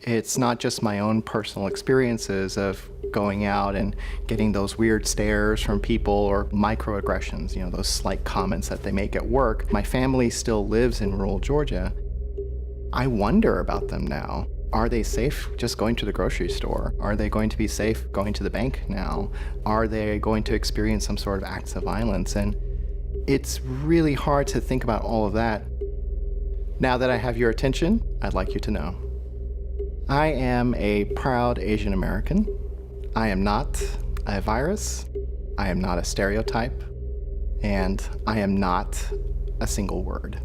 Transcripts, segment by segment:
It's not just my own personal experiences of going out and getting those weird stares from people or microaggressions, those slight comments that they make at work. My family still lives in rural Georgia. I wonder about them now. Are they safe just going to the grocery store? Are they going to be safe going to the bank now? Are they going to experience some sort of acts of violence? And it's really hard to think about all of that. Now that I have your attention, I'd like you to know. I am a proud Asian American. I am not a virus. I am not a stereotype. And I am not a single word.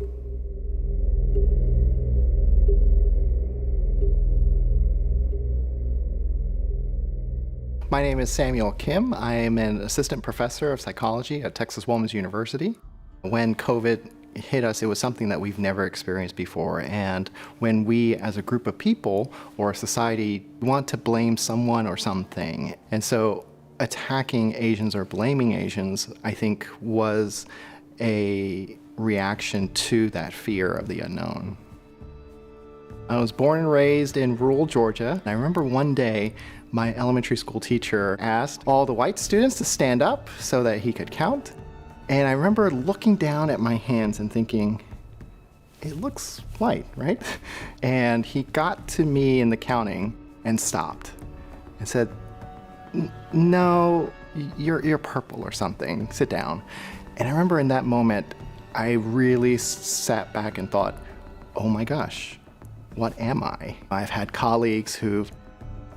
My name is Samuel Kim. I am an assistant professor of psychology at Texas Woman's University. When COVID hit us, it was something that we've never experienced before. And when we, as a group of people or a society, want to blame someone or something, and so attacking Asians or blaming Asians, I think, was a reaction to that fear of the unknown. I was born and raised in rural Georgia. I remember one day my elementary school teacher asked all the white students to stand up so that he could count. And I remember looking down at my hands and thinking, it looks white, right? And he got to me in the counting and stopped and said, no, you're purple or something, sit down. And I remember in that moment, I really sat back and thought, oh my gosh, what am I? I've had colleagues who've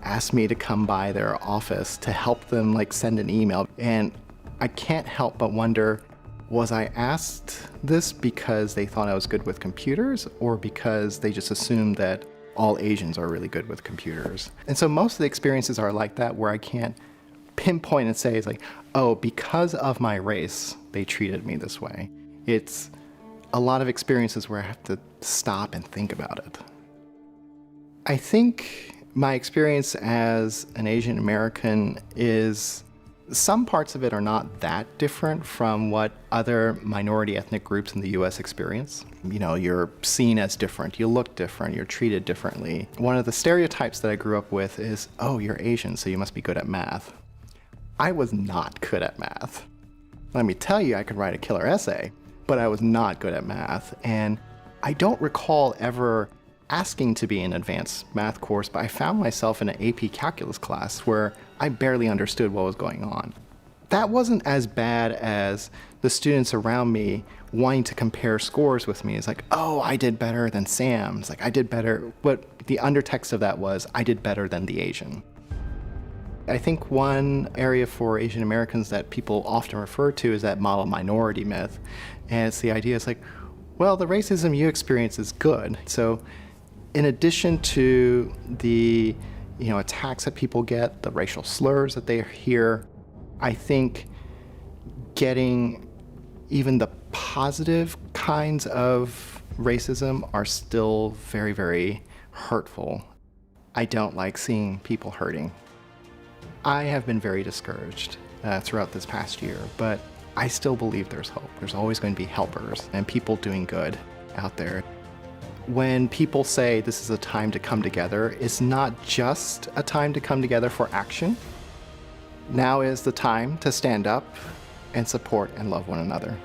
asked me to come by their office to help them send an email. And I can't help but wonder, was I asked this because they thought I was good with computers or because they just assumed that all Asians are really good with computers? And so most of the experiences are like that, where I can't pinpoint and say, it's like, oh, because of my race, they treated me this way. It's a lot of experiences where I have to stop and think about it. I think my experience as an Asian American is, some parts of it are not that different from what other minority ethnic groups in the US experience. You're seen as different, you look different, you're treated differently. One of the stereotypes that I grew up with is, oh, you're Asian, so you must be good at math. I was not good at math. Let me tell you, I could write a killer essay, but I was not good at math. And I don't recall ever asking to be in an advanced math course, but I found myself in an AP calculus class where I barely understood what was going on. That wasn't as bad as the students around me wanting to compare scores with me. It's like, oh, I did better than Sam. It's like, I did better. What the undertext of that was, I did better than the Asian. I think one area for Asian Americans that people often refer to is that model minority myth. And it's the idea, it's like, well, the racism you experience is good. So in addition to the attacks that people get, the racial slurs that they hear, I think getting even the positive kinds of racism are still very, very hurtful. I don't like seeing people hurting. I have been very discouraged throughout this past year, but I still believe there's hope. There's always going to be helpers and people doing good out there. When people say this is a time to come together, it's not just a time to come together for action. Now is the time to stand up and support and love one another.